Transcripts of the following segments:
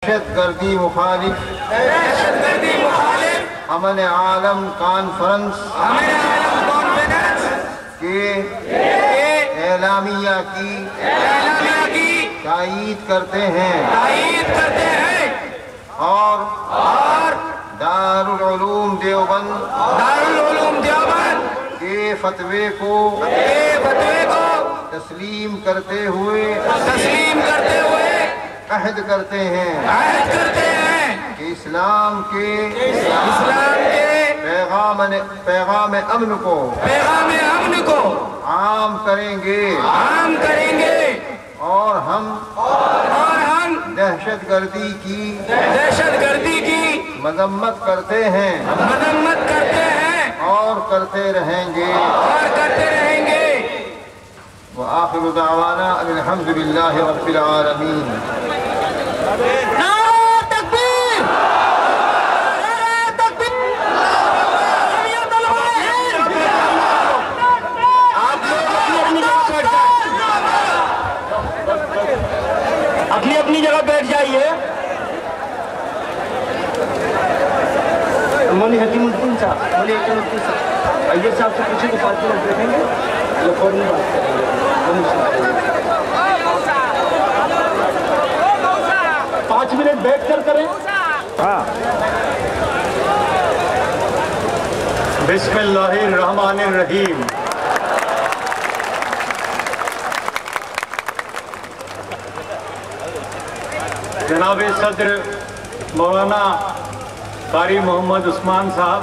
दहशतगर्दी मुखालिफ अमन आलम कॉन्फ्रेंस के एलामिया की तायीद करते हैं और दारुल उलूम देवबंद के फतवे को तस्लीम करते हुए अहद करते हैं कि इस्लाम के पैगाम अमन को आम करेंगे और हम दहशतगर्दी की मजम्मत करते हैं और करते रहेंगे व आखिरु दावाना अल्हम्दुलिल्लाहि रब्बिल आलमीन। अपनी जगह बैठ जाइए। मौली हकीमुद्दीन साहब, अय्यर साहब से पूछे तो 5 मिनट बैठेंगे या फौरन बात करेंगे? 5 मिनट बैठ कर करें। हाँ। बिस्मिल्लाहिर्रहमानिर्रहीम। जनाब सदर मौलाना कारी मोहम्मद उस्मान साहब,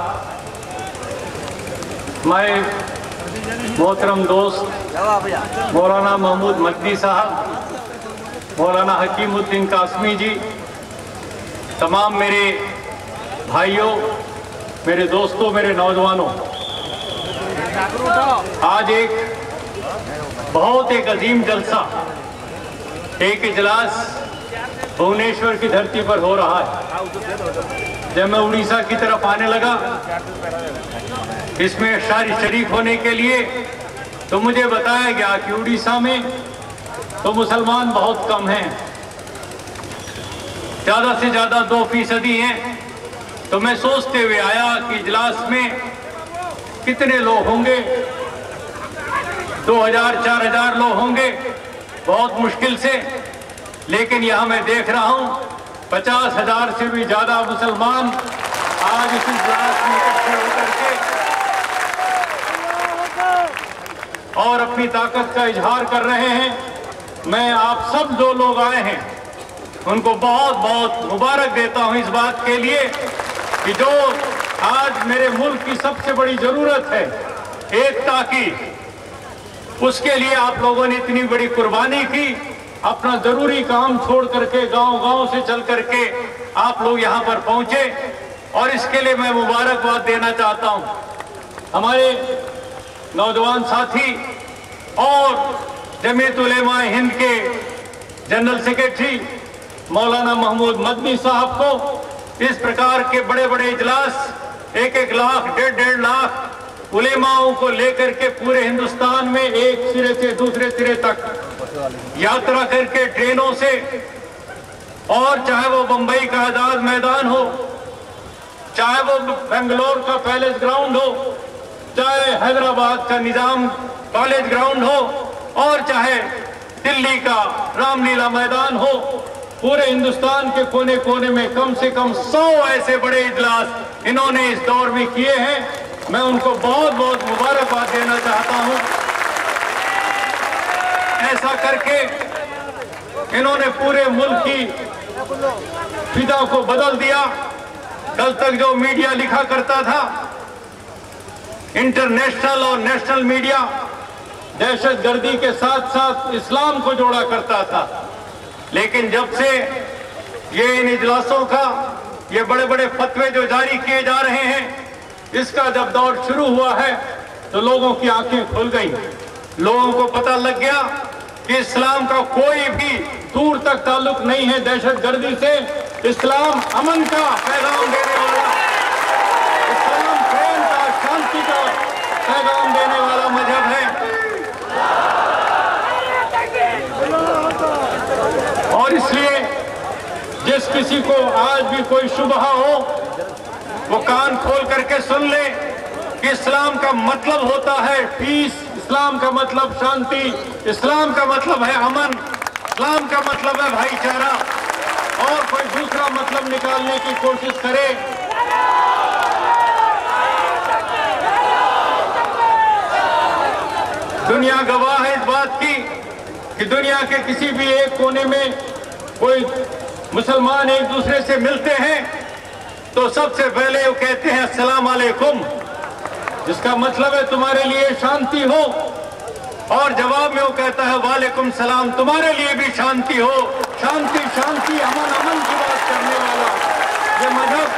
मैं मोहतरम दोस्त मौलाना महमूद मदनी साहब, मौलाना हकीमुद्दीन कासमी जी, तमाम मेरे भाइयों, मेरे दोस्तों, मेरे नौजवानों, आज एक अजीम जलसा, एक इजलास भुवनेश्वर की धरती पर हो रहा है। जब मैं उड़ीसा की तरफ आने लगा इसमें शरीक होने के लिए, तो मुझे बताया गया कि उड़ीसा में तो मुसलमान बहुत कम हैं, ज़्यादा से ज़्यादा 2% हैं। तो मैं सोचते हुए आया कि इजलास में कितने लोग होंगे, 2000-4000 लोग होंगे, बहुत मुश्किल से। लेकिन यहाँ मैं देख रहा हूँ 50,000 से भी ज़्यादा मुसलमान आज इस इजलास में इकट्ठे होकर के और अपनी ताकत का इजहार कर रहे हैं। मैं आप सब जो लोग आए हैं उनको बहुत बहुत मुबारक देता हूँ इस बात के लिए कि जो आज मेरे मुल्क की सबसे बड़ी ज़रूरत है, एकता की, उसके लिए आप लोगों ने इतनी बड़ी कुर्बानी की। अपना जरूरी काम छोड़ करके गांव-गांव से चल करके आप लोग यहां पर पहुंचे और इसके लिए मैं मुबारकबाद देना चाहता हूं। हमारे नौजवान साथी और जमीयत उलेमा हिंद के जनरल सेक्रेटरी मौलाना महमूद मदनी साहब को इस प्रकार के बड़े बड़े इजलास 1-1 लाख 1.5 लाख उलेमाओं को लेकर के पूरे हिंदुस्तान में एक सिरे से दूसरे सिरे तक यात्रा करके ट्रेनों से, और चाहे वो बंबई का आजाद मैदान हो, चाहे वो बेंगलोर का पैलेस ग्राउंड हो, चाहे हैदराबाद का निजाम कॉलेज ग्राउंड हो, और चाहे दिल्ली का रामलीला मैदान हो, पूरे हिंदुस्तान के कोने कोने में कम से कम 100 ऐसे बड़े इजलास इन्होंने इस दौर में किए हैं। मैं उनको बहुत बहुत मुबारकबाद देना चाहता हूं। ऐसा करके इन्होंने पूरे मुल्क की फिजा को बदल दिया। कल तक जो मीडिया लिखा करता था, इंटरनेशनल और नेशनल मीडिया दहशतगर्दी के साथ साथ इस्लाम को जोड़ा करता था, लेकिन जब से ये इन इजलासों का ये बड़े बड़े फतवे जो जारी किए जा रहे हैं, इसका जब दौर शुरू हुआ है तो लोगों की आंखें खुल गई। लोगों को पता लग गया कि इस्लाम का कोई भी दूर तक ताल्लुक नहीं है दहशतगर्दी से। इस्लाम अमन का पैगाम देने वाला, इस्लाम प्रेम का, शांति का पैगाम देने वाला मजहब है। और इसलिए जिस किसी को आज भी कोई शुबहा हो वो कान खोल करके सुन ले कि इस्लाम का मतलब होता है पीस, इस्लाम का मतलब शांति, इस्लाम का मतलब है अमन, इस्लाम का मतलब है भाईचारा। और कोई दूसरा मतलब निकालने की कोशिश करे दुनिया गवाह है इस बात की कि दुनिया के किसी भी एक कोने में कोई मुसलमान एक दूसरे से मिलते हैं तो सबसे पहले वो कहते हैं अस्सलाम वालेकुम, जिसका मतलब है तुम्हारे लिए शांति हो, और जवाब में वो कहता है वालेकुम सलाम, तुम्हारे लिए भी शांति हो। शांति शांति अमन अमन की बात करने वाला ये मजहब।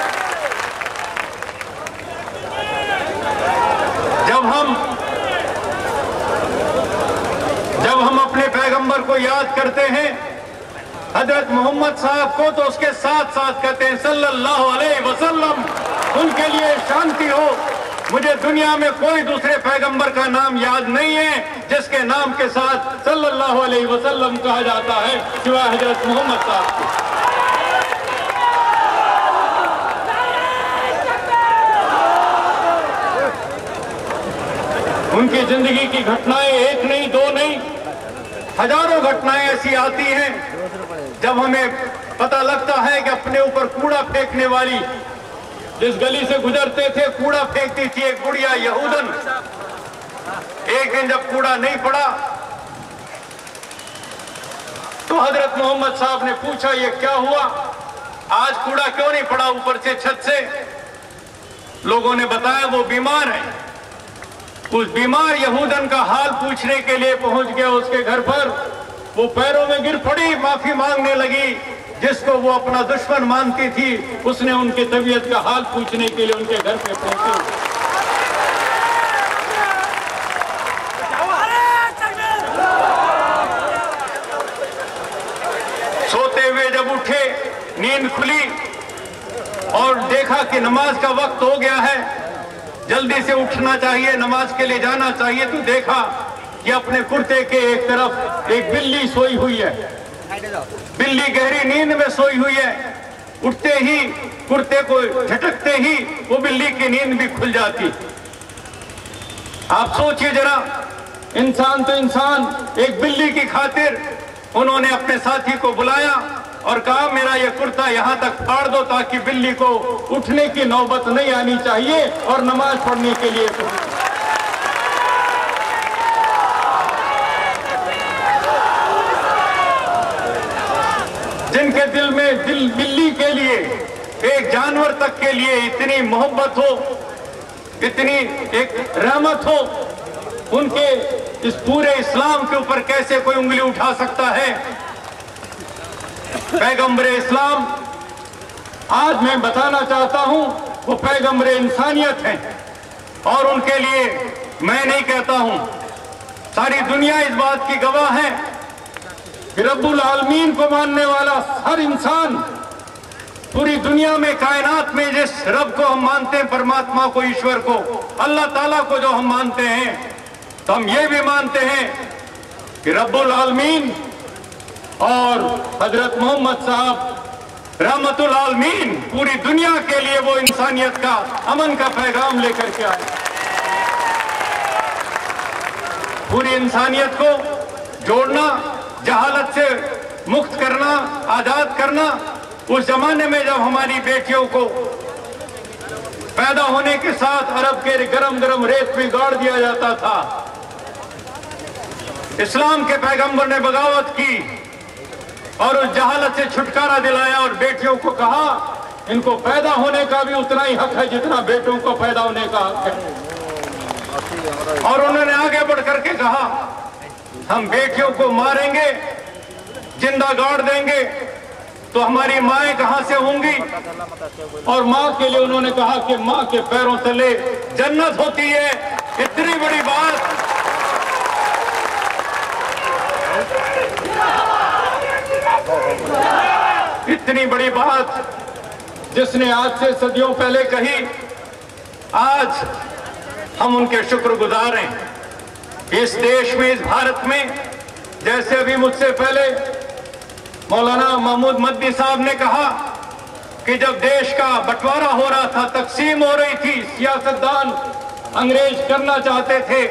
जब हम अपने पैगंबर को याद करते हैं, हजरत मोहम्मद साहब को, तो उसके साथ साथ कहते हैं सल्लल्लाहु अलैहि वसल्लम, उनके लिए शांति हो। मुझे दुनिया में कोई दूसरे पैगंबर का नाम याद नहीं है जिसके नाम के साथ सल्लल्लाहु अलैहि वसल्लम कहा जाता है सिवाय हजरत मोहम्मद साहब के। उनकी जिंदगी की घटनाएं एक नहीं दो नहीं हजारों घटनाएं ऐसी आती हैं जब हमें पता लगता है कि अपने ऊपर कूड़ा फेंकने वाली, जिस गली से गुजरते थे कूड़ा फेंकती थी एक बुढ़िया यहूदन, एक दिन जब कूड़ा नहीं पड़ा तो हजरत मोहम्मद साहब ने पूछा ये क्या हुआ, आज कूड़ा क्यों नहीं पड़ा ऊपर से छत से? लोगों ने बताया वो बीमार है। उस बीमार यहूदन का हाल पूछने के लिए पहुंच गया उसके घर पर। वो पैरों में गिर पड़ी, माफी मांगने लगी। जिसको वो अपना दुश्मन मानती थी उसने उनकी तबीयत का हाल पूछने के लिए उनके घर पे पहुंचे। सोते हुए जब उठे, नींद खुली और देखा कि नमाज का वक्त हो गया है, जल्दी से उठना चाहिए, नमाज के लिए जाना चाहिए, तो देखा कि अपने कुर्ते के एक तरफ एक बिल्ली सोई हुई है। बिल्ली गहरी नींद में सोई हुई है। उठते ही कुर्ते को झटकते ही वो बिल्ली की नींद भी खुल जाती। आप सोचिए जरा, इंसान तो इंसान, एक बिल्ली की खातिर उन्होंने अपने साथी को बुलाया और कहा मेरा ये कुर्ता यहां तक फाड़ दो ताकि बिल्ली को उठने की नौबत नहीं आनी चाहिए और नमाज पढ़ने के लिए। जिनके दिल में बिल्ली के लिए, एक जानवर तक के लिए इतनी मोहब्बत हो, इतनी एक रहमत हो, उनके इस पूरे इस्लाम के ऊपर कैसे कोई उंगली उठा सकता है? पैगंबरे इस्लाम, आज मैं बताना चाहता हूं, वो पैगंबरे इंसानियत हैं और उनके लिए मैं नहीं कहता हूं, सारी दुनिया इस बात की गवाह है कि रब्बुल आलमीन को मानने वाला हर इंसान, पूरी दुनिया में कायनात में जिस रब को हम मानते हैं, परमात्मा को, ईश्वर को, अल्लाह ताला को जो हम मानते हैं, तो हम ये भी मानते हैं कि रब्बुल आलमीन और हजरत मोहम्मद साहब रहमतुल आलमीन पूरी दुनिया के लिए वो इंसानियत का, अमन का पैगाम लेकर के आए। पूरी इंसानियत को जोड़ना, जहालत से मुक्त करना, आजाद करना। उस जमाने में जब हमारी बेटियों को पैदा होने के साथ अरब के गरम गरम रेत में गाड़ दिया जाता था, इस्लाम के पैगंबर ने बगावत की और उस जहालत से छुटकारा दिलाया और बेटियों को कहा इनको पैदा होने का भी उतना ही हक है जितना बेटों को पैदा होने का हक है। और उन्होंने आगे बढ़ करके कहा हम बेटियों को मारेंगे, जिंदा गाड़ देंगे, तो हमारी माएँ कहां से होंगी? और माँ के लिए उन्होंने कहा कि माँ के पैरों तले जन्नत होती है। इतनी बड़ी बात, इतनी बड़ी बात जिसने आज से सदियों पहले कही, आज हम उनके शुक्रगुजार हैं। इस देश में, इस भारत में, जैसे अभी मुझसे पहले मौलाना महमूद मदनी साहब ने कहा कि जब देश का बंटवारा हो रहा था, तकसीम हो रही थी, सियासतदान अंग्रेज करना चाहते थे,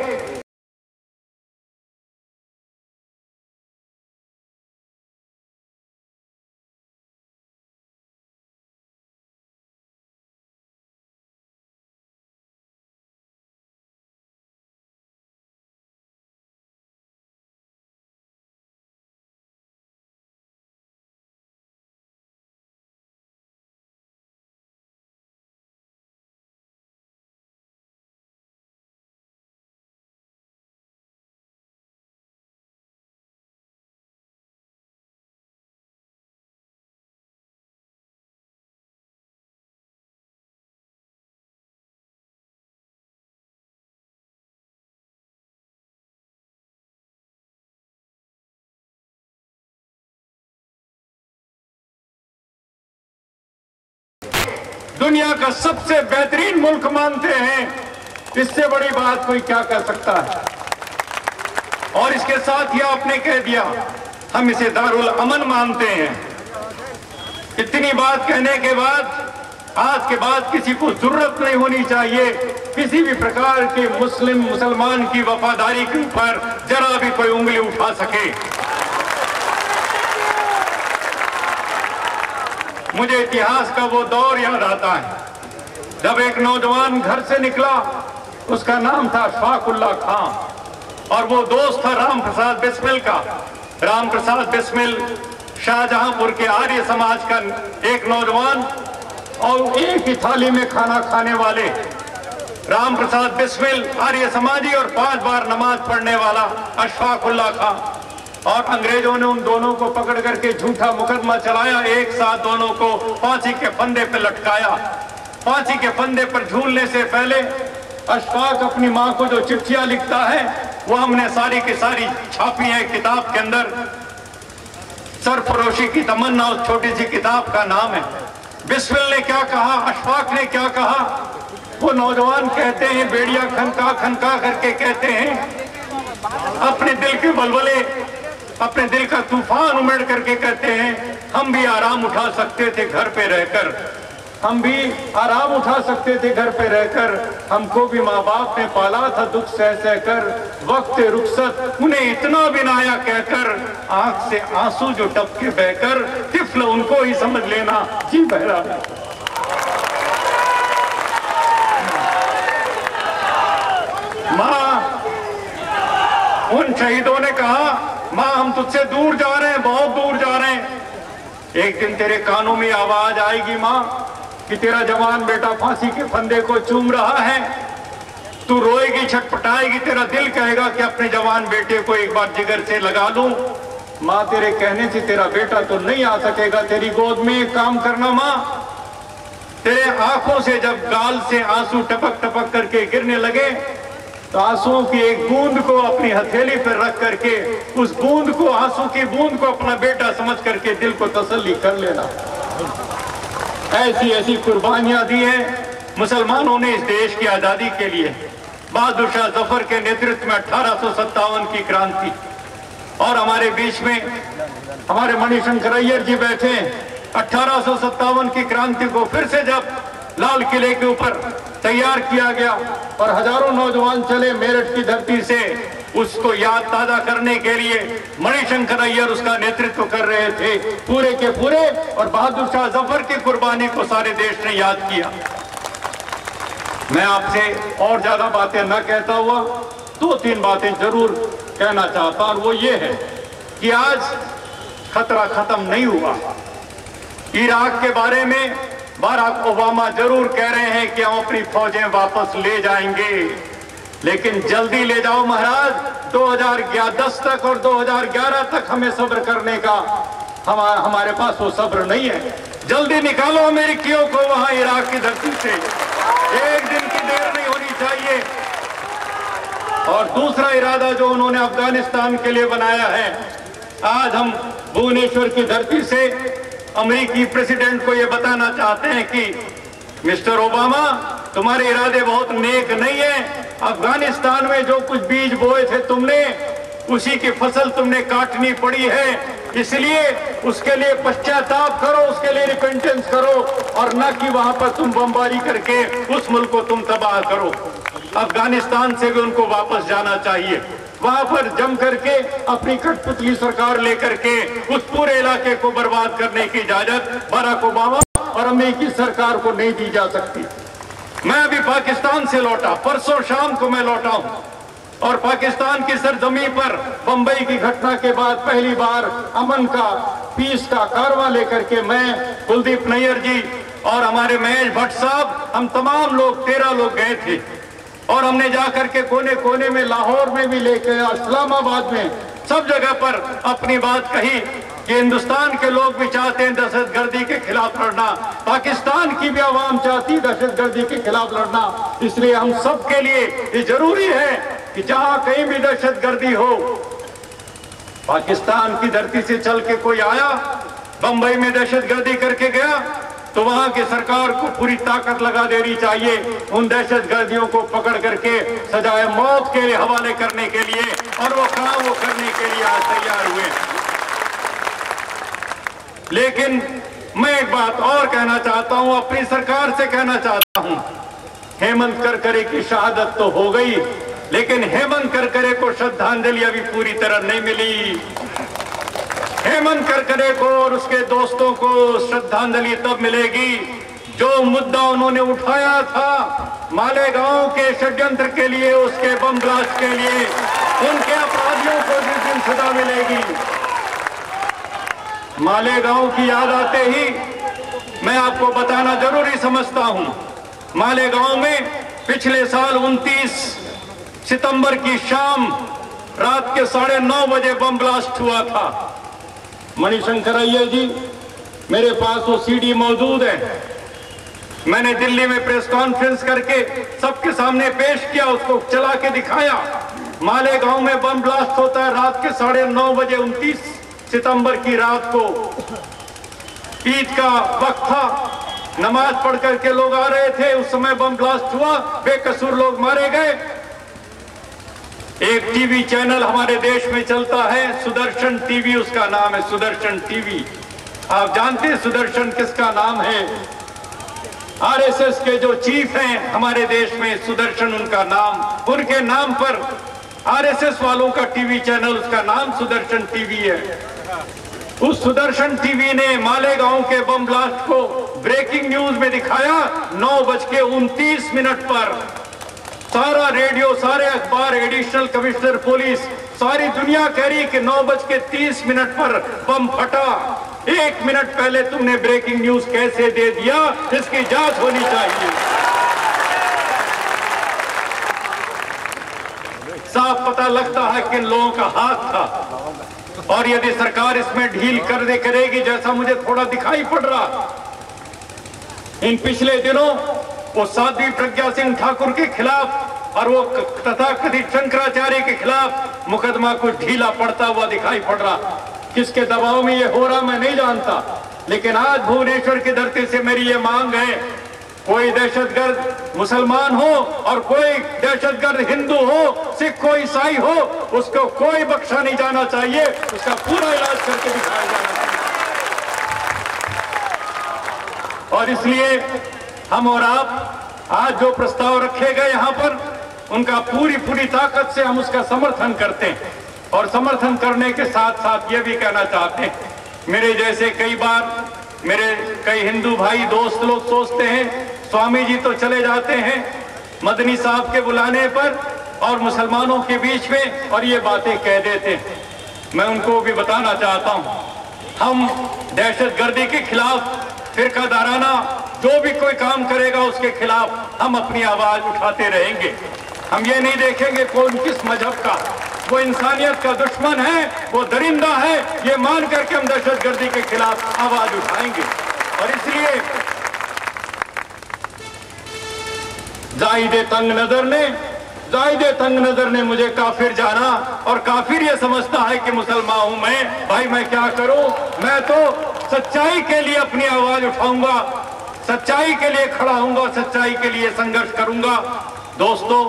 दुनिया का सबसे बेहतरीन मुल्क मानते हैं। इससे बड़ी बात कोई क्या कर सकता है? और इसके साथ ही आपने कह दिया हम इसे दारुल अमन मानते हैं। इतनी बात कहने के बाद आज के बाद किसी को जरूरत नहीं होनी चाहिए किसी भी प्रकार के मुसलमान की वफादारी के ऊपर जरा भी कोई उंगली उठा सके। मुझे इतिहास का वो दौर याद आता है जब एक नौजवान घर से निकला, उसका नाम था अशफाकुल्लाह खां और वो दोस्त था राम प्रसाद बिस्मिल का। राम प्रसाद बिस्मिल शाहजहांपुर के आर्य समाज का एक नौजवान और एक ही थाली में खाना खाने वाले राम प्रसाद बिस्मिल आर्य समाजी और 5 बार नमाज पढ़ने वाला अशफाकुल्लाह खां। और अंग्रेजों ने उन दोनों को पकड़ करके झूठा मुकदमा चलाया, एक साथ दोनों को फांसी के फंदे पर लटकाया। फांसी के फंदे पर झूलने से पहले अशफाक अपनी माँ को जो चिट्ठियां लिखता है वो हमने सारी की सारी छापी है किताब के अंदर। सरफरोशी की तमन्ना उस छोटी सी किताब का नाम है। बिस्मिल ने क्या कहा, अशफाक ने क्या कहा, वो नौजवान कहते हैं, बेड़िया खनका खनका करके कहते हैं, अपने दिल के बलबले, अपने दिल का तूफान उमड़ करके कहते हैं, हम भी आराम उठा सकते थे घर पे रहकर, हम भी आराम उठा सकते थे घर पे रहकर, हमको भी माँ बाप ने पाला था दुख सह सह कर, वक्त रुखसत उन्हें इतना भी ना आया कहकर, आंख से आंसू जो टपके बहकर, तिफल उनको ही समझ लेना जी बहरा। माँ, उन शहीदों ने कहा, माँ हम तुझसे दूर जा रहे हैं, बहुत दूर जा रहे हैं, एक दिन तेरे कानों में आवाज आएगी माँ कि तेरा जवान बेटा फांसी के फंदे को चूम रहा है, तू रोएगी, छटपटाएगी, तेरा दिल कहेगा कि अपने जवान बेटे को एक बार जिगर से लगा लूं। माँ तेरे कहने से तेरा बेटा तो नहीं आ सकेगा तेरी गोद में, एक काम करना माँ, तेरे आंखों से जब गाल से आंसू टपक टपक करके गिरने लगे तो आंसुओं की एक बूंद को अपनी हथेली पर रख करके उस बूंद को, आंसू की बूंद को अपना बेटा समझ करके दिल को तसल्ली कर लेना। ऐसी ऐसी कुर्बानियां दी हैं मुसलमानों ने इस देश की आजादी के लिए। बहादुर शाह जफर के नेतृत्व में 1857 की क्रांति, और हमारे बीच में हमारे मणिशंकर अय्यर जी बैठे। 1857 की क्रांति को फिर से जब लाल किले के ऊपर तैयार किया गया और हजारों नौजवान चले मेरठ की धरती से, उसको याद ताजा करने के लिए मणिशंकर अय्यर उसका नेतृत्व कर रहे थे पूरे के पूरे, और बहादुर शाह जफर की कुर्बानी को सारे देश ने याद किया। मैं आपसे और ज्यादा बातें न कहता हुआ 2-3 बातें जरूर कहना चाहता हूं, और वो ये है कि आज खतरा खत्म नहीं हुआ। इराक के बारे में बाराक ओबामा जरूर कह रहे हैं कि हम अपनी फौजें वापस ले जाएंगे, लेकिन जल्दी ले जाओ महाराज, 2010 तक और 2011 तक हमें सब्र करने का हमारे पास वो सब्र नहीं है। जल्दी निकालो अमेरिकियों को वहां इराक की धरती से, एक दिन की देर नहीं होनी चाहिए। और दूसरा इरादा जो उन्होंने अफगानिस्तान के लिए बनाया है, आज हम भुवनेश्वर की धरती से अमेरिकी प्रेसिडेंट को ये बताना चाहते हैं कि मिस्टर ओबामा, तुम्हारे इरादे बहुत नेक नहीं है। अफगानिस्तान में जो कुछ बीज बोए थे तुमने, उसी की फसल तुमने काटनी पड़ी है, इसलिए उसके लिए पश्चाताप करो, उसके लिए रिपेंटेंस करो, और न कि वहां पर तुम बमबारी करके उस मुल्क को तुम तबाह करो। अफगानिस्तान से भी उनको वापस जाना चाहिए। वहां पर जम करके अपनी कठपुतली सरकार लेकर के उस पूरे इलाके को बर्बाद करने की इजाजत बराक ओबामा और अमेरिकी सरकार को नहीं दी जा सकती। मैं अभी पाकिस्तान से लौटा, परसों शाम को मैं लौटा हूं, और पाकिस्तान की सरजमी पर बंबई की घटना के बाद पहली बार अमन का, पीस का कारवां लेकर के मैं, कुलदीप नैयर जी और हमारे महेश भट्ट साहब, हम तमाम लोग 13 लोग गए थे, और हमने जाकर के कोने कोने में, लाहौर में भी लेके, इस्लामाबाद में, सब जगह पर अपनी बात कही कि हिंदुस्तान के लोग भी चाहते हैं दहशतगर्दी के खिलाफ लड़ना, पाकिस्तान की भी आवाम चाहती है दहशतगर्दी के खिलाफ लड़ना। इसलिए हम सब के लिए ये जरूरी है कि जहां कहीं भी दहशतगर्दी हो, पाकिस्तान की धरती से चल के कोई आया, बंबई में दहशतगर्दी करके गया, तो वहां की सरकार को पूरी ताकत लगा देनी चाहिए उन दहशतगर्दियों को पकड़ करके सजाए मौत के हवाले करने के लिए, और वो काम वो करने के लिए आज तैयार हुए। लेकिन मैं एक बात और कहना चाहता हूं, अपनी सरकार से कहना चाहता हूं, हेमंत करकरे की शहादत तो हो गई, लेकिन हेमंत करकरे को श्रद्धांजलि अभी पूरी तरह नहीं मिली। हेमंत करकरे को और उसके दोस्तों को श्रद्धांजलि तब मिलेगी जो मुद्दा उन्होंने उठाया था मालेगांव के षड्यंत्र के लिए, उसके बम ब्लास्ट के लिए, उनके अपराधियों को जिस दिन सजा मिलेगी। मालेगांव की याद आते ही मैं आपको बताना जरूरी समझता हूं, मालेगांव में पिछले साल 29 सितंबर की शाम रात के 9:30 बजे बम ब्लास्ट हुआ था। मणिशंकर अय्यर जी, मेरे पास वो सीडी मौजूद है, मैंने दिल्ली में प्रेस कॉन्फ्रेंस करके सबके सामने पेश किया, उसको चला के दिखाया। मालेगांव में बम ब्लास्ट होता है रात के 9:30 बजे 29 सितंबर की रात को। ईद का वक्त था, नमाज पढ़ करके लोग आ रहे थे, उस समय बम ब्लास्ट हुआ, बेकसूर लोग मारे गए। एक टीवी चैनल हमारे देश में चलता है, सुदर्शन टीवी उसका नाम है, सुदर्शन टीवी। आप जानते हैं सुदर्शन किसका नाम है? आरएसएस के जो चीफ हैं हमारे देश में, सुदर्शन उनका नाम, उनके नाम पर आरएसएस वालों का टीवी चैनल, उसका नाम सुदर्शन टीवी है। उस सुदर्शन टीवी ने मालेगांव के बम ब्लास्ट को ब्रेकिंग न्यूज में दिखाया 9:29 पर। सारा रेडियो, सारे अखबार, एडिशनल कमिश्नर पुलिस, सारी दुनिया कह रही कि 9:30 पर बम फटा। 1 मिनट पहले तुमने ब्रेकिंग न्यूज कैसे दे दिया, इसकी जांच होनी चाहिए। साफ पता लगता है कि इन लोगों का हाथ था, और यदि सरकार इसमें ढील करेगी, जैसा मुझे थोड़ा दिखाई पड़ रहा इन पिछले दिनों, वो साध्वी प्रज्ञा सिंह ठाकुर के खिलाफ और वो तथाकथित शंकराचार्य के खिलाफ मुकदमा कुछ ढीला पड़ता हुआ दिखाई पड़ रहा। किसके दबाव में ये हो रहा मैं नहीं जानता, लेकिन आज भुवनेश्वर की धरती से मेरी ये मांग है, कोई दहशतगर्द मुसलमान हो और कोई दहशतगर्द हिंदू हो, सिख हो, ईसाई हो, उसको कोई बख्शा नहीं जाना चाहिए, उसका पूरा इलाज करके दिखाया जाना चाहिए। और इसलिए हम और आप आज जो प्रस्ताव रखे गए यहाँ पर, उनका पूरी ताकत से हम उसका समर्थन करते हैं, और समर्थन करने के साथ साथ ये भी कहना चाहते हैं, मेरे जैसे कई बार मेरे कई हिंदू भाई दोस्त लोग सोचते हैं स्वामी जी तो चले जाते हैं मदनी साहब के बुलाने पर और मुसलमानों के बीच में और ये बातें कह देते हैं। मैं उनको भी बताना चाहता हूं, हम दहशतगर्दी के खिलाफ, फिरकादाराना जो भी कोई काम करेगा उसके खिलाफ हम अपनी आवाज उठाते रहेंगे। हम ये नहीं देखेंगे कौन किस मजहब का, वो इंसानियत का दुश्मन है, वो दरिंदा है, ये मान करके हम दहशतगर्दी के खिलाफ आवाज उठाएंगे। और इसलिए जाहिद तंग नजर ने मुझे काफिर जाना, और काफिर ये समझता है कि मुसलमान हूं मैं, भाई मैं क्या करूं, मैं तो सच्चाई के लिए अपनी आवाज उठाऊंगा, सच्चाई के लिए खड़ा होऊंगा, सच्चाई के लिए संघर्ष करूंगा। दोस्तों,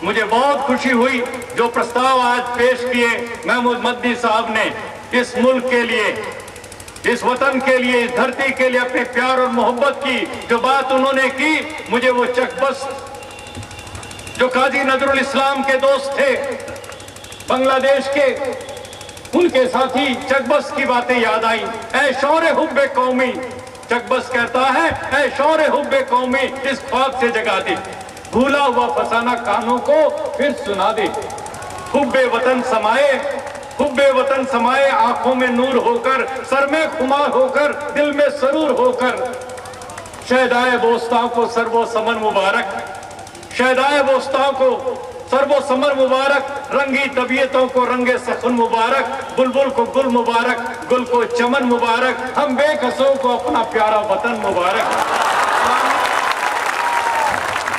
मुझे बहुत खुशी हुई जो प्रस्ताव आज पेश किए महमूद मदनी साहब ने इस मुल्क के लिए, इस वतन के लिए, इस धरती के लिए अपने प्यार और मोहब्बत की जो बात उन्होंने की, मुझे वो चकबस्त जो काजी नजरुल इस्लाम के दोस्त थे बांग्लादेश के, उनके साथी चकबस्त की बातें याद आई। ऐ शौरे हुब्बे कौमी, चकबस्त कहता है, ऐ शौरे हुब्बे कौमी, इस ख्वाब से जगा दे, भूला हुआ फसाना कानों को फिर सुना दे। हुब्बे वतन समाए, हुब्बे वतन समाए, आंखों में नूर होकर, सर में खुमार होकर, दिल में सरूर होकर। शहदाए बोस्तां को सर्वो समन मुबारक, शहदाए बोस्तां को सर्वो समर मुबारक, रंगी तबीयतों को रंगे सखन मुबारक, बुलबुल को गुल मुबारक, गुल को चमन मुबारक, हम बेकसों को अपना प्यारा वतन मुबारक।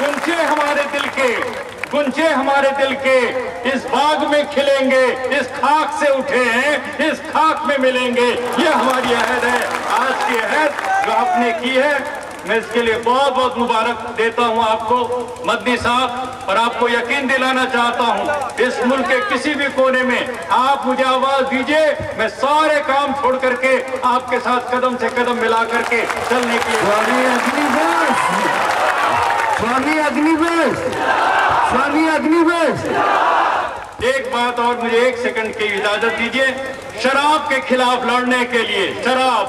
गुंचे हमारे दिल के, गुंचे हमारे दिल के, इस बाग में खिलेंगे, इस खाक से उठे हैं, इस खाक में मिलेंगे। ये हमारी अहद है, आज की अहद जो आपने की है, मैं इसके लिए बहुत बहुत मुबारक देता हूं आपको मदनी साहब, और आपको यकीन दिलाना चाहता हूं, इस मुल्क के किसी भी कोने में आप मुझे आवाज दीजिए, मैं सारे काम छोड़ करके आपके साथ कदम से कदम मिला करके चलने के लिए। स्वामी अग्निवेश, स्वामी अग्निवेश। एक बात और, मुझे 1 सेकंड की इजाजत दीजिए। शराब के खिलाफ लड़ने के लिए, शराब